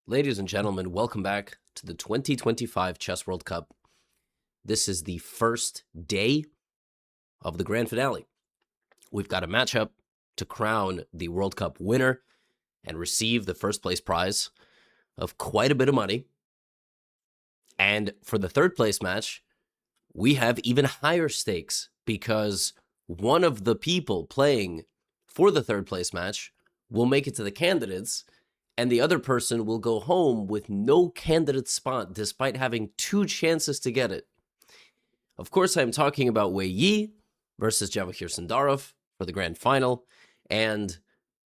Ladies and gentlemen, welcome back to the 2025 Chess World Cup. This is the first day of the grand finale. We've got a matchup to crown the World Cup winner and receive the first place prize of quite a bit of money. And for the third place match, we have even higher stakes because one of the people playing for the third place match will make it to the candidates, and the other person will go home with no candidate spot despite having 2 chances to get it. Of course, I'm talking about Wei Yi versus Javakhir Sindarov for the grand final. And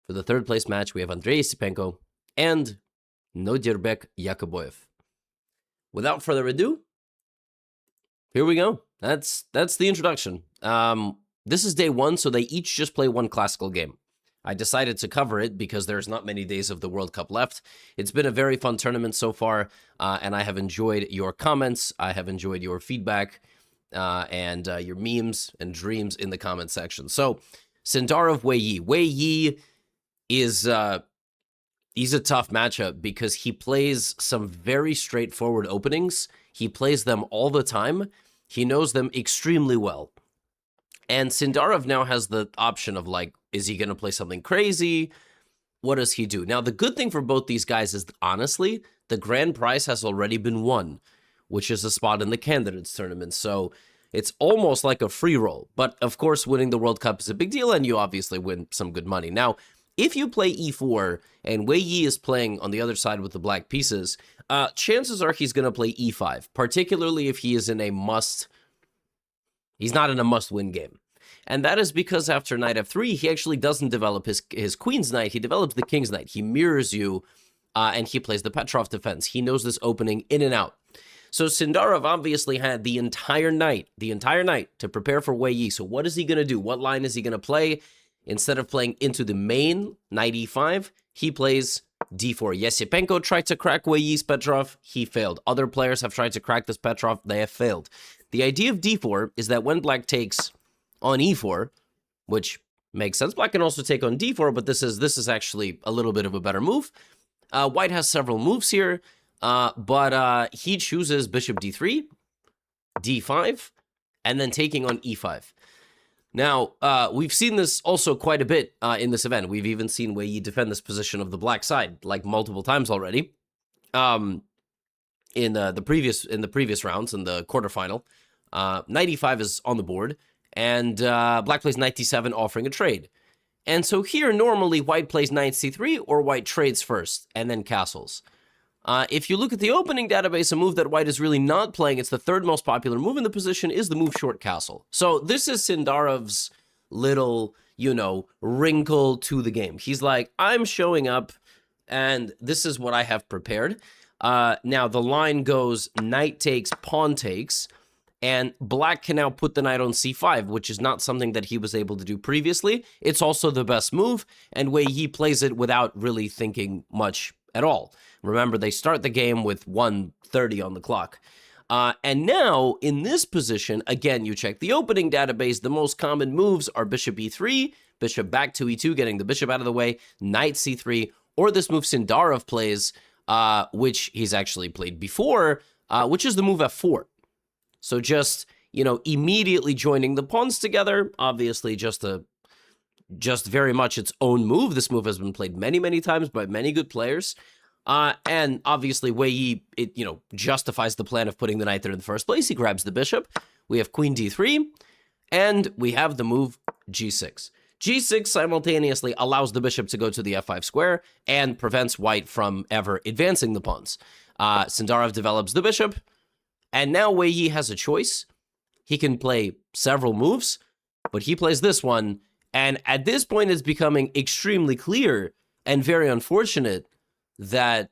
for the third place match, we have Andrei Yesipenko and Nodirbek Yakoboyev. Without further ado, here we go. That's the introduction. This is day 1, so they each just play 1 classical game. I decided to cover it because there's not many days of the World Cup left. It's been a very fun tournament so far, and I have enjoyed your comments. I have enjoyed your feedback and your memes and dreams in the comment section. So, Sindarov Wei Yi. Wei Yi is he's a tough matchup because he plays some very straightforward openings. He plays them all the time. He knows them extremely well. And Sindarov now has the option of, like, is he going to play something crazy? What does he do? Now, the good thing for both these guys is, honestly, the grand prize has already been won, which is a spot in the candidates tournament. So it's almost like a free roll. But, of course, winning the World Cup is a big deal, and you obviously win some good money. Now, if you play e4 and Wei Yi is playing on the other side with the black pieces, chances are he's going to play e5, particularly if he is in a he's not in a must-win game. And that is because after knight f3, he actually doesn't develop his queen's knight. He develops the king's knight. He mirrors you, and he plays the Petrov defense. He knows this opening in and out. So Sindarov obviously had the entire night to prepare for Wei Yi. So what is he going to do? What line is he going to play? Instead of playing into the main, knight e5, he plays d4. Yesipenko tried to crack Wei Yi's Petrov. He failed. Other players have tried to crack this Petrov. They have failed. The idea of d4 is that when black takes on e4, which makes sense. Black can also take on d4, but this is actually a little bit of a better move. White has several moves here, but he chooses bishop d3, d5, and then taking on e5. Now, we've seen this also quite a bit in this event. We've even seen Wei Yi defend this position of the black side like multiple times already. In the previous rounds in the quarterfinal, knight e5 is on the board. And black plays knight d7, offering a trade. And so here, normally, white plays knight c3, or white trades first, and then castles. If you look at the opening database, a move that white is really not playing, it's the third most popular move in the position, is the move short castle. So this is Sindarov's little, wrinkle to the game. He's like, I'm showing up, and this is what I have prepared. Now, the line goes knight takes, pawn takes, and black can now put the knight on c5, which is not something that he was able to do previously. It's also the best move, and Wei Yi plays it without really thinking much at all. Remember, they start the game with 1:30 on the clock. And now, in this position, again, you check the opening database, the most common moves are bishop e3, bishop back to e2, getting the bishop out of the way, knight c3, or this move Sindarov plays, which he's actually played before, which is the move f4. So just, immediately joining the pawns together, obviously just very much its own move. This move has been played many, many times by many good players. And obviously Wei Yi, justifies the plan of putting the knight there in the first place. He grabs the bishop. We have queen d3, and we have the move g6. g6 simultaneously allows the bishop to go to the f5 square and prevents white from ever advancing the pawns. Sindarov develops the bishop. And now Wei Yi has a choice. He can play several moves, but he plays this one. And at this point, it's becoming extremely clear and very unfortunate that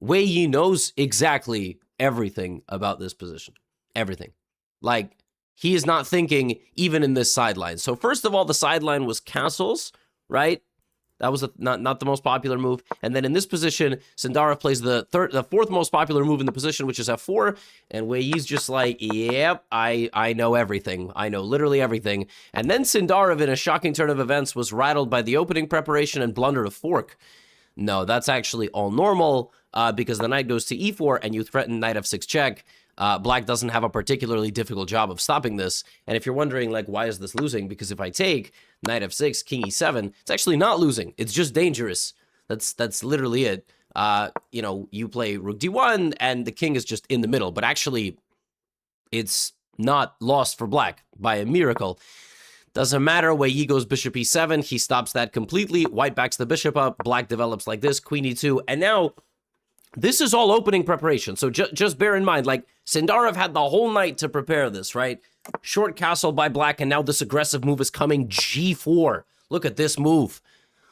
Wei Yi knows exactly everything about this position. Everything. Like, he is not thinking even in this sideline. So first of all, the sideline was castles, right? That was not the most popular move. And then in this position, Sindarov plays the fourth most popular move in the position, which is f4. And Wei Yi's just like, yep, I know everything. I know literally everything. And then Sindarov, in a shocking turn of events, was rattled by the opening preparation and blundered a fork. No, that's actually all normal because the knight goes to e4 and you threaten knight f6 check. Black doesn't have a particularly difficult job of stopping this. And if you're wondering, like, why is this losing? Because if I take knight f6, king e7, it's actually not losing. It's just dangerous. That's literally it. You know, you play rook d1 and the king is just in the middle. But actually, it's not lost for black by a miracle. Doesn't matter. Wei Yi goes bishop e7. He stops that completely. White backs the bishop up. Black develops like this, queen e2. And now, this is all opening preparation. So just bear in mind, like, Sindarov had the whole night to prepare this, right? Short castle by black, and now this aggressive move is coming, g4. Look at this move.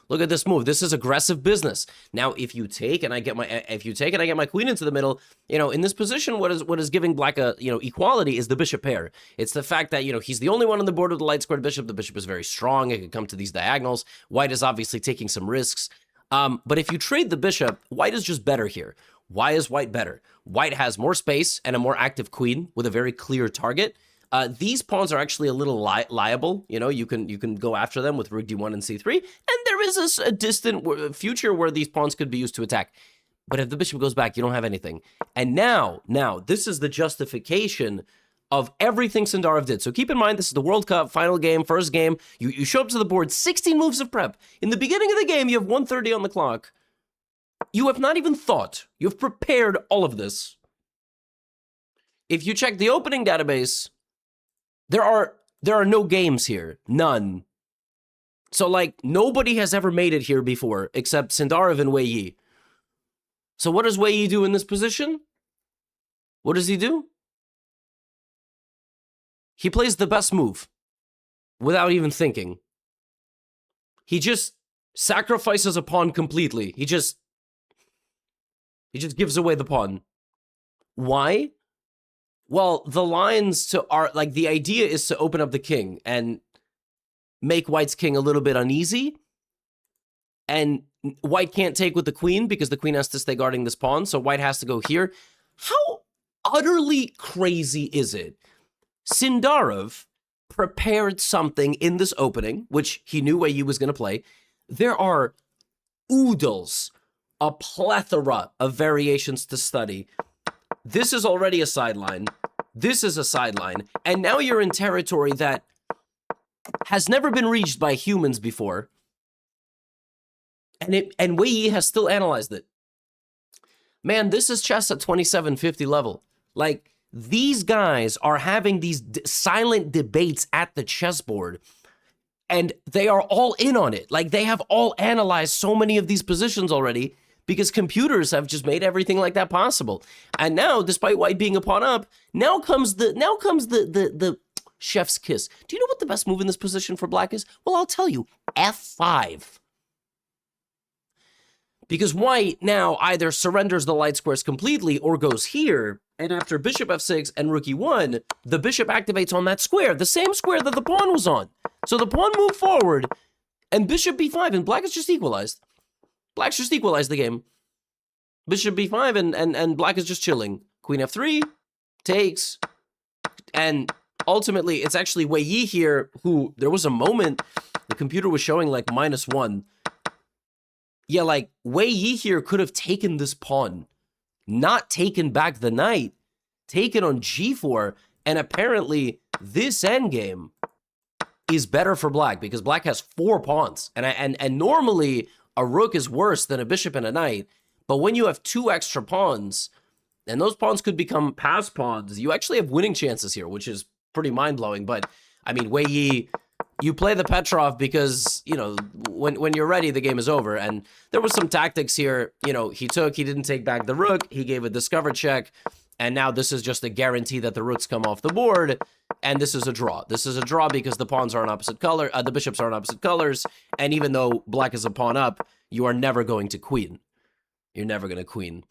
Look at this move. This is aggressive business. Now, if you take and I get my queen into the middle, you know, in this position, what is giving black a, you know, equality is the bishop pair. It's the fact that, you know, he's the only one on the board with the light squared bishop. The bishop is very strong. It can come to these diagonals. White is obviously taking some risks. But if you trade the bishop, white is just better here. Why is white better? White has more space and a more active queen with a very clear target. These pawns are actually a little liable. You know, you can go after them with rook d1 and c3, and there is a distant future where these pawns could be used to attack. But if the bishop goes back, you don't have anything. And now, this is the justification of everything Sindarov did. So keep in mind, this is the World Cup, final game, first game. You show up to the board, 16 moves of prep. In the beginning of the game, you have 1:30 on the clock. You have not even thought. You've prepared all of this. If you check the opening database, there are no games here. None. So, like, nobody has ever made it here before, except Sindarov and Wei Yi. So what does Wei Yi do in this position? What does he do? He plays the best move without even thinking. He just sacrifices a pawn completely. He just gives away the pawn. Why? Well, the lines are like, the idea is to open up the king and make white's king a little bit uneasy. And white can't take with the queen because the queen has to stay guarding this pawn. So white has to go here. How utterly crazy is it? Sindarov prepared something in this opening, which he knew Wei Yi was going to play. There are oodles, a plethora of variations to study. This is already a sideline. This is a sideline. And now you're in territory that has never been reached by humans before. And Wei Yi has still analyzed it. Man, this is chess at 2750 level. Like, these guys are having these silent debates at the chessboard, and they are all in on it. Like, they have all analyzed so many of these positions already because computers have just made everything like that possible. And now, despite white being a pawn up, now comes the chef's kiss. Do you know what the best move in this position for black is? Well, I'll tell you, f5. Because white now either surrenders the light squares completely or goes here, and after bishop f6 and rook e1, the bishop activates on that square, the same square that the pawn was on. So the pawn moved forward, and bishop b5, and black is just equalized. Black's just equalized the game. Bishop b5, and black is just chilling. Queen f3, takes, and ultimately, it's actually Wei Yi here, who, there was a moment, the computer was showing like -1. Yeah, like, Wei Yi here could have taken this pawn, not taken back the knight, taken on g4, and apparently this endgame is better for black because black has 4 pawns, and normally a rook is worse than a bishop and a knight, but when you have 2 extra pawns, and those pawns could become pass pawns, you actually have winning chances here, which is pretty mind-blowing. But, I mean, Wei Yi, you play the Petrov because, you know, when you're ready, the game is over. And there was some tactics here. You know, he didn't take back the rook. He gave a discover check. And now this is just a guarantee that the rooks come off the board. And this is a draw. This is a draw because the pawns are on opposite color. The bishops are on opposite colors. And even though black is a pawn up, you are never going to queen. You're never going to queen.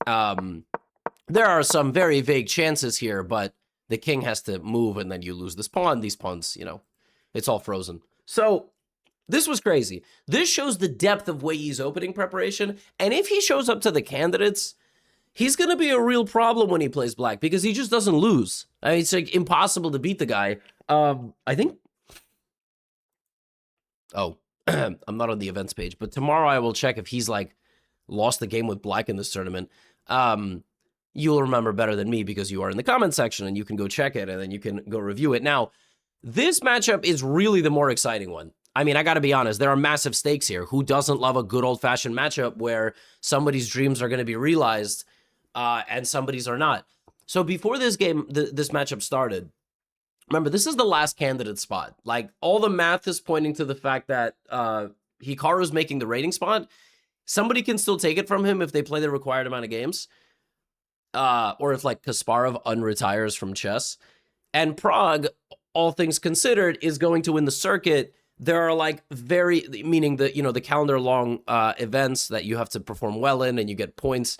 There are some very vague chances here, but the king has to move and then you lose this pawn. These pawns, you know, it's all frozen. So this was crazy. This shows the depth of Wei Yi's opening preparation. And if he shows up to the candidates, he's going to be a real problem when he plays black because he just doesn't lose. I mean, it's like impossible to beat the guy. I think... Oh, I'm not on the events page, but tomorrow I will check if he's like lost the game with black in this tournament, you'll remember better than me because you are in the comment section and you can go check it and then you can go review it. Now, this matchup is really the more exciting one. I mean, I got to be honest, there are massive stakes here. Who doesn't love a good old-fashioned matchup where somebody's dreams are going to be realized and somebody's are not? So before this game, this matchup started, remember, this is the last candidate spot. Like, all the math is pointing to the fact that Hikaru's making the rating spot. Somebody can still take it from him if they play the required amount of games. Or if, like, Kasparov unretires from chess. And Prague, all things considered, is going to win the circuit. There are, like, meaning the, the calendar-long events that you have to perform well in and you get points.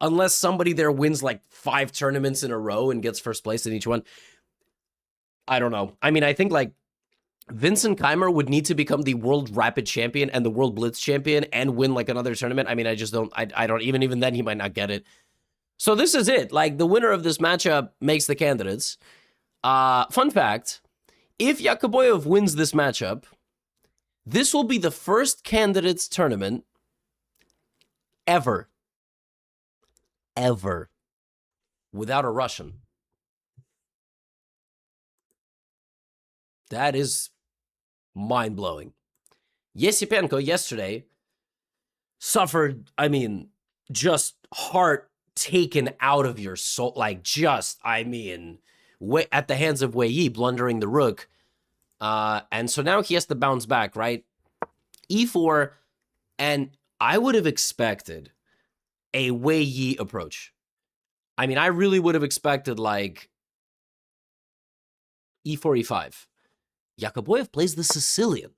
Unless somebody there wins, like, 5 tournaments in a row and gets first place in each one. I don't know. I mean, I think, like, Vincent Keimer would need to become the World Rapid Champion and the World Blitz Champion and win, like, another tournament. I mean, I just don't, I don't, even then he might not get it. So this is it. Like, the winner of this matchup makes the candidates. Fun fact, if Yakuboyev wins this matchup, this will be the first candidates tournament ever without a Russian. That is mind-blowing. Yesipenko yesterday suffered, I mean, just heart taken out of your soul. Like, just, I mean, at the hands of Wei Yi, blundering the rook. And so now he has to bounce back, right? E4, and I would have expected a Wei Yi approach. I mean, I really would have expected, like, E4, E5. Yakuboyev plays the Sicilian.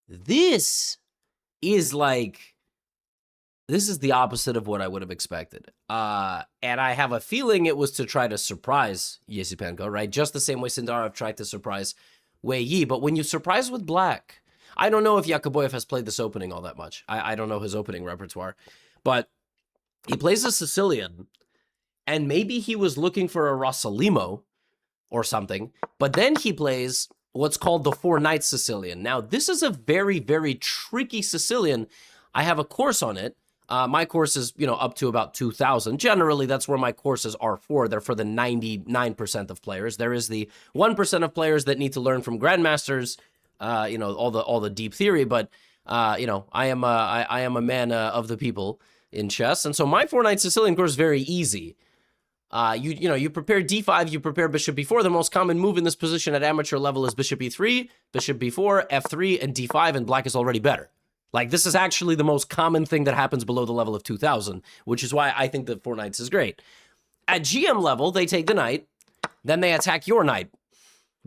This is the opposite of what I would have expected. And I have a feeling it was to try to surprise Yesipenko, right? Just the same way Sindarov tried to surprise Wei Yi. But when you surprise with black, I don't know if Yakuboyev has played this opening all that much. I don't know his opening repertoire. But he plays a Sicilian, and maybe he was looking for a Rossalimo or something, but then he plays what's called the 4 Knights Sicilian. Now, this is a very, very tricky Sicilian. I have a course on it. My course is, up to about 2,000. Generally, that's where my courses are for. They're for the 99% of players. There is the 1% of players that need to learn from grandmasters, all the deep theory. But I am a man of the people in chess, and so my 4 Knights Sicilian course is very easy. You prepare d5, you prepare bishop b4. The most common move in this position at amateur level is bishop e3, bishop b4, f3, and d5, and black is already better. Like, this is actually the most common thing that happens below the level of 2,000, which is why I think that 4 Knights is great. At GM level, they take the knight, then they attack your knight,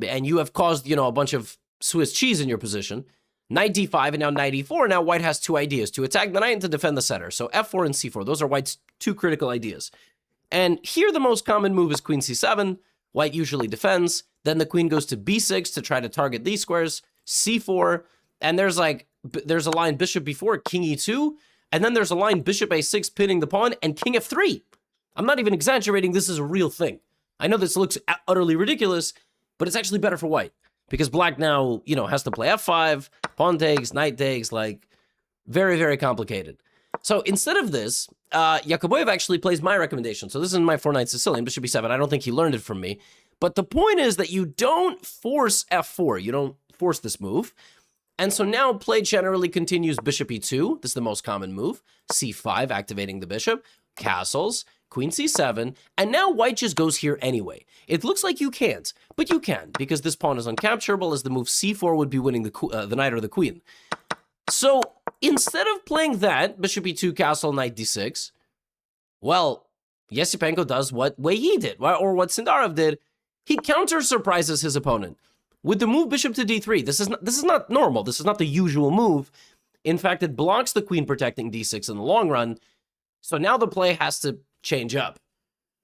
and you have caused, a bunch of Swiss cheese in your position. Knight d5, and now knight e4. Now white has 2 ideas, to attack the knight and to defend the center. So f4 and c4, those are white's 2 critical ideas. And here the most common move is queen c7. White usually defends. Then the queen goes to b6 to try to target these squares. c4, and there's a line bishop b4, king e2, and then there's a line bishop a6 pinning the pawn, and king f3. I'm not even exaggerating, this is a real thing. I know this looks utterly ridiculous, but it's actually better for white. Because black now, has to play f5, pawn takes, knight takes, like, very, very complicated. So instead of this, Yakuboyev actually plays my recommendation. So this is my 4 Knights Sicilian, bishop b7. I don't think he learned it from me. But the point is that you don't force f4. You don't force this move. And so now play generally continues bishop e2. This is the most common move. c5, activating the bishop. Castles. Queen c7, and now white just goes here anyway. It looks like you can't, but you can, because this pawn is uncapturable, as the move c4 would be winning the knight or the queen. So instead of playing that, bishop e2, castle, knight d6, well, Yesipenko does what Wei Yi did, or what Sindarov did. He counter-surprises his opponent with the move bishop to d3. This is not normal. This is not the usual move. In fact, it blocks the queen protecting d6 in the long run. So now the play has to change up,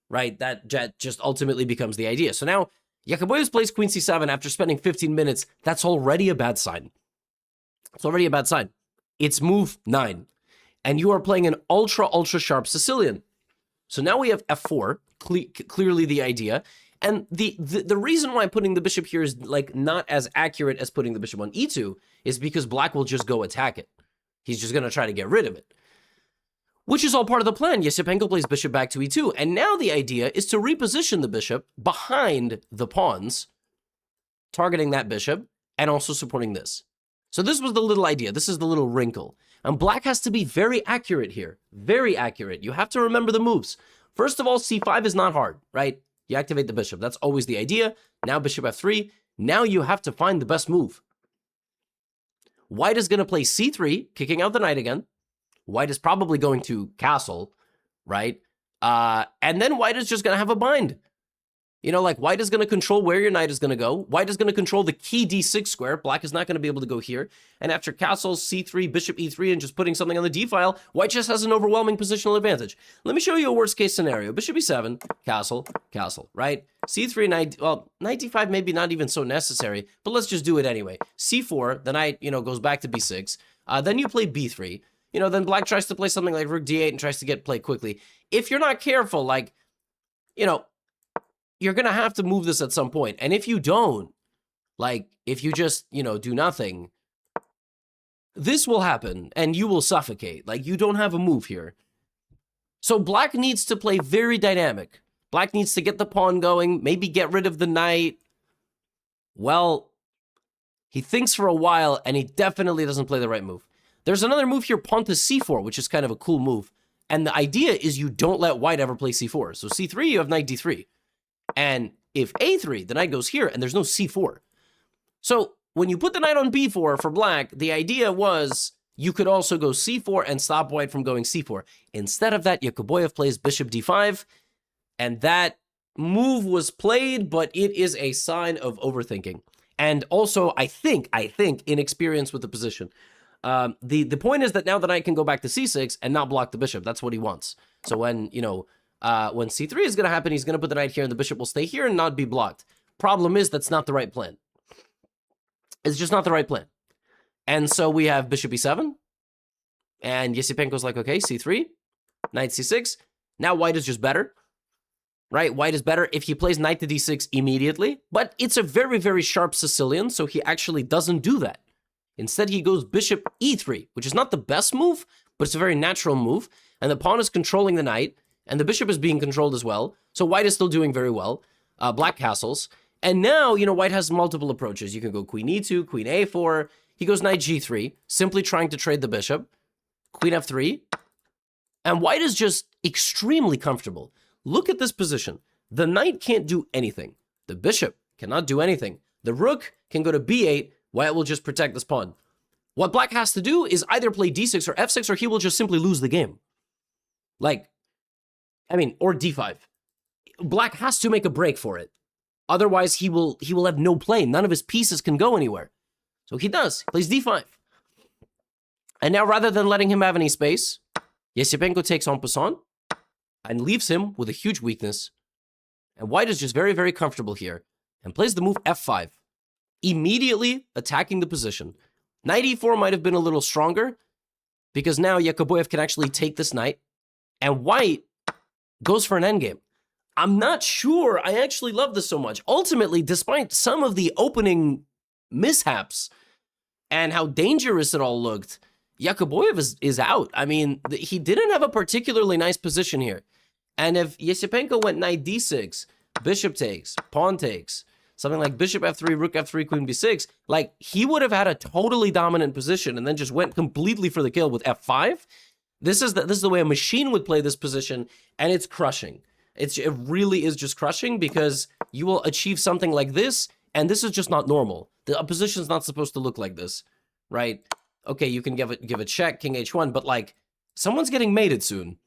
right? That just ultimately becomes the idea. So now Yakuboyev plays queen c7 after spending 15 minutes. That's already a bad sign. It's already a bad sign. It's move 9. And you are playing an ultra sharp Sicilian. So now we have f4, clearly the idea. And the reason why putting the bishop here is like not as accurate as putting the bishop on e2 is because black will just go attack it. He's just going to try to get rid of it, which is all part of the plan. Yesipenko plays bishop back to e2, and now the idea is to reposition the bishop behind the pawns, targeting that bishop, and also supporting this. So this was the little idea. This is the little wrinkle. And black has to be very accurate here. Very accurate. You have to remember the moves. First of all, c5 is not hard, right? You activate the bishop. That's always the idea. Now bishop f3. Now you have to find the best move. White is going to play c3, kicking out the knight again. White is probably going to castle, right? And then white is just going to have a bind. You know, like white is going to control where your knight is going to go. White is going to control the key d6 square. Black is not going to be able to go here. And after castle, c3, bishop e3, and just putting something on the d file, white just has an overwhelming positional advantage. Let me show you a worst case scenario. Bishop e7, castle, castle, right? c3, knight, well, knight d5 maybe not even so necessary, but let's just do it anyway. c4, the knight, you know, goes back to b6. Then you play b3. You know, then black tries to play something like rook d8 and tries to get played quickly. If you're not careful, like, you know, you're going to have to move this at some point. And if you don't, like, if you just, you know, do nothing, this will happen and you will suffocate. Like, you don't have a move here. So black needs to play very dynamic. Black needs to get the pawn going, maybe get rid of the knight. Well, he thinks for a while and he definitely doesn't play the right move. There's another move here, pawn to c4, which is kind of a cool move. And the idea is you don't let white ever play c4. So c3, you have knight d3. And if a3, the knight goes here, and there's no c4. So when you put the knight on b4 for black, the idea was you could also go c4 and stop white from going c4. Instead of that, Yakoboyev plays bishop d5, and that move was played, but it is a sign of overthinking. And also, I think, inexperience with the position. The point is that now the knight can go back to c6 and not block the bishop. That's what he wants. So when, you know, when c3 is going to happen, he's going to put the knight here and the bishop will stay here and not be blocked. Problem is, that's not the right plan. It's just not the right plan. And so we have bishop e7. And Yesipenko's like, okay, c3, knight c6. Now white is just better, right? White is better if he plays knight to d6 immediately. But it's a very, very sharp Sicilian, so he actually doesn't do that. Instead, he goes bishop e3, which is not the best move, but it's a very natural move. And the pawn is controlling the knight. And the bishop is being controlled as well. So white is still doing very well. Black castles. And now, you know, white has multiple approaches. You can go queen e2, queen a4. He goes knight g3, simply trying to trade the bishop. Queen f3. And white is just extremely comfortable. Look at this position. The knight can't do anything. The bishop cannot do anything. The rook can go to b8. White will just protect this pawn. What black has to do is either play d6 or f6, or he will just simply lose the game. Like, I mean, or d5. Black has to make a break for it. Otherwise, he will have no play. None of his pieces can go anywhere. So he does. He plays d5. And now, rather than letting him have any space, Yesipenko takes en passant and leaves him with a huge weakness. And white is just very, very comfortable here and plays the move f5, immediately attacking the position. Knight e4 might have been a little stronger because now Yakoboyev can actually take this knight, and white goes for an endgame. I'm not sure I actually love this so much. Ultimately, despite some of the opening mishaps and how dangerous it all looked, Yakoboyev is out. I mean, he didn't have a particularly nice position here. And if Yesipenko went knight d6, bishop takes, pawn takes, something like bishop f3, rook f3, queen b6, like, he would have had a totally dominant position and then just went completely for the kill with f5. This is the way a machine would play this position, and it's crushing. It really is just crushing because you will achieve something like this, and this is just not normal. The position is not supposed to look like this, right? Okay, you can give a check, king h1, but like, someone's getting mated soon.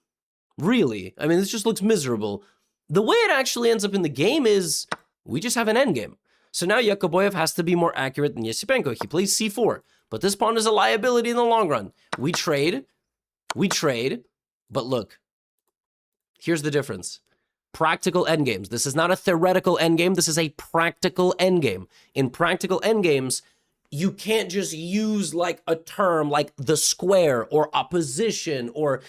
Really? I mean, this just looks miserable. The way it actually ends up in the game is we just have an endgame. So now Yakoboyev has to be more accurate than Yesipenko. He plays c4, but this pawn is a liability in the long run. We trade, but look, here's the difference. Practical endgames. This is not a theoretical endgame. This is a practical endgame. In practical endgames, you can't just use like a term like the square or opposition or...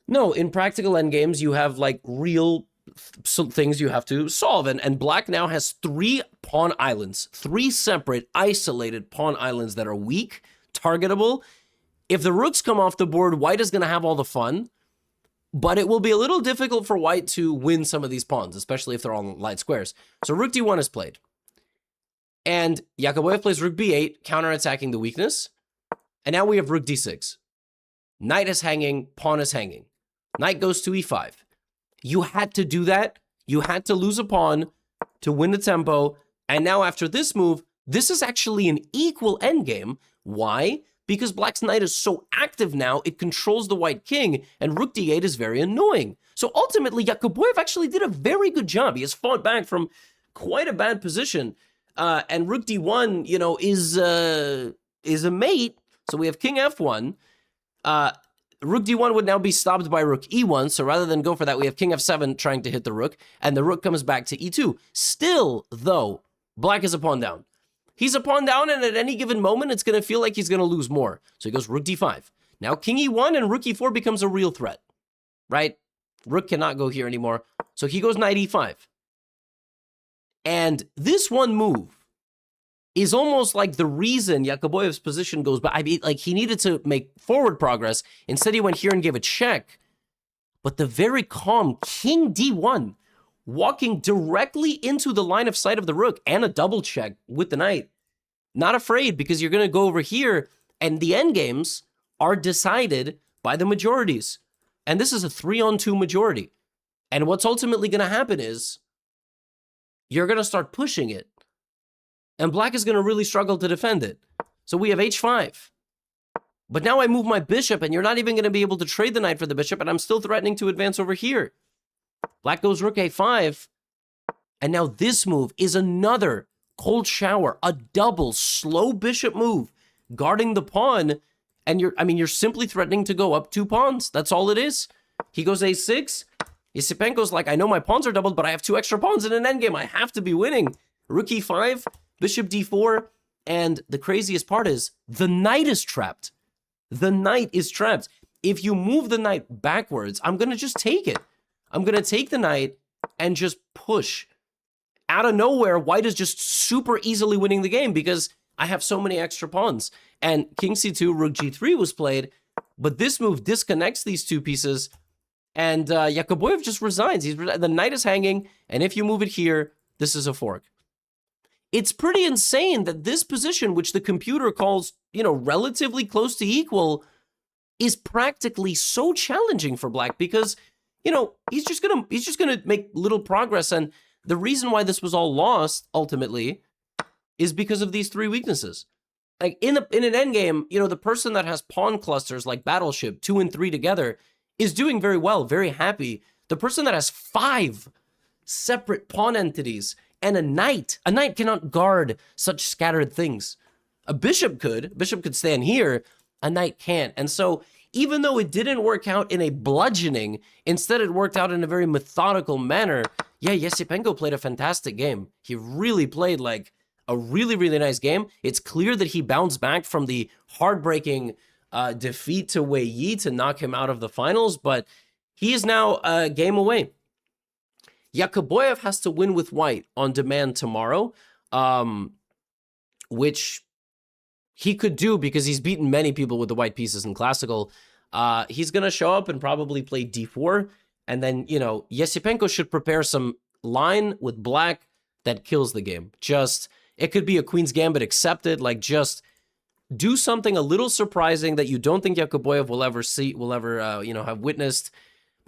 No, in practical endgames, you have like real things you have to solve. And black now has 3 pawn islands, 3 separate, isolated pawn islands that are weak, targetable. If the rooks come off the board, white is going to have all the fun, but it will be a little difficult for white to win some of these pawns, especially if they're all light squares. So rook d1 is played. And Yakoboyev plays rook b8, counterattacking the weakness. And now we have rook d6. Knight is hanging, pawn is hanging. Knight goes to e5. You had to do that. You had to lose a pawn to win the tempo. And now after this move, this is actually an equal endgame. Why? Because black's knight is so active now, it controls the white king, and rook d8 is very annoying. So ultimately, Yakoboyev actually did a very good job. He has fought back from quite a bad position. And rook d1, you know, is a mate. So we have king f1. Rook d1 would now be stopped by rook e1. So rather than go for that, we have king f7 trying to hit the rook. And the rook comes back to e2. Still, though, black is a pawn down. He's a pawn down, and at any given moment, it's going to feel like he's going to lose more. So he goes rook d5. Now king e1 and rook e4 becomes a real threat, right? Rook cannot go here anymore. So he goes knight e5. And this one move is almost like the reason Yakoboyev's position goes back. I mean, like, he needed to make forward progress. Instead, he went here and gave a check. But the very calm king d1, walking directly into the line of sight of the rook, and a double check with the knight. Not afraid, because you're going to go over here, and the endgames are decided by the majorities. And this is a 3-on-2 majority. And what's ultimately going to happen is you're going to start pushing it. And black is going to really struggle to defend it. So we have h5. But now I move my bishop, and you're not even going to be able to trade the knight for the bishop, and I'm still threatening to advance over here. Black goes rook a5. And now this move is another cold shower, a double slow bishop move, guarding the pawn. And you're simply threatening to go up 2 pawns. That's all it is. He goes a6. Yasipenko's like, I know my pawns are doubled, but I have 2 extra pawns in an endgame. I have to be winning. Rook e5, bishop d4. And the craziest part is the knight is trapped. The knight is trapped. If you move the knight backwards, I'm going to just take it. I'm going to take the knight and just push. Out of nowhere, white is just super easily winning the game because I have so many extra pawns. And king c2, rook g3 was played, but this move disconnects these 2 pieces, and Yakoboyev just resigns. The knight is hanging, and if you move it here, this is a fork. It's pretty insane that this position, which the computer calls, you know, relatively close to equal, is practically so challenging for black because, you know, he's just gonna make little progress. And the reason why this was all lost ultimately is because of these 3 weaknesses. Like in an endgame, you know, the person that has pawn clusters like Battleship 2 and 3 together is doing very well, very happy. The person that has 5 separate pawn entities and a knight cannot guard such scattered things. A bishop could stand here, a knight can't. And so even though it didn't work out in a bludgeoning, instead it worked out in a very methodical manner. Yeah, Yasipenko played a fantastic game. He really played like a really, really nice game. It's clear that he bounced back from the heartbreaking defeat to Wei Yi to knock him out of the finals, but he is now a game away. Yakoboyev has to win with white on demand tomorrow, which he could do because he's beaten many people with the white pieces in classical. He's going to show up and probably play d4. And then, you know, Yasipenko should prepare some line with black that kills the game. It could be a Queen's Gambit accepted. Like, just do something a little surprising that you don't think Yakoboyev will ever have witnessed.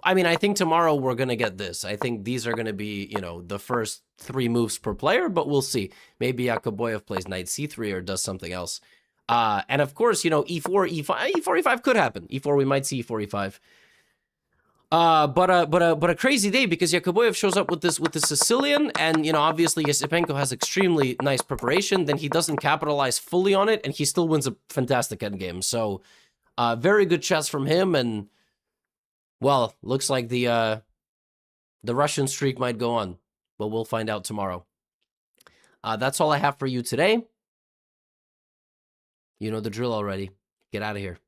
I mean, I think tomorrow we're going to get this. I think these are going to be, you know, the first 3 moves per player, but we'll see. Maybe Yakoboyev plays knight c3 or does something else. And of course, you know, e4, e5, e4, e5 could happen. E4, we might see e4, e5. But a crazy day because Yakoboyev shows up with the Sicilian, and, you know, obviously Yasipenko has extremely nice preparation. Then he doesn't capitalize fully on it, and he still wins a fantastic endgame. So, very good chess from him, and, well, looks like the Russian streak might go on, but we'll find out tomorrow. That's all I have for you today. You know the drill already. Get out of here.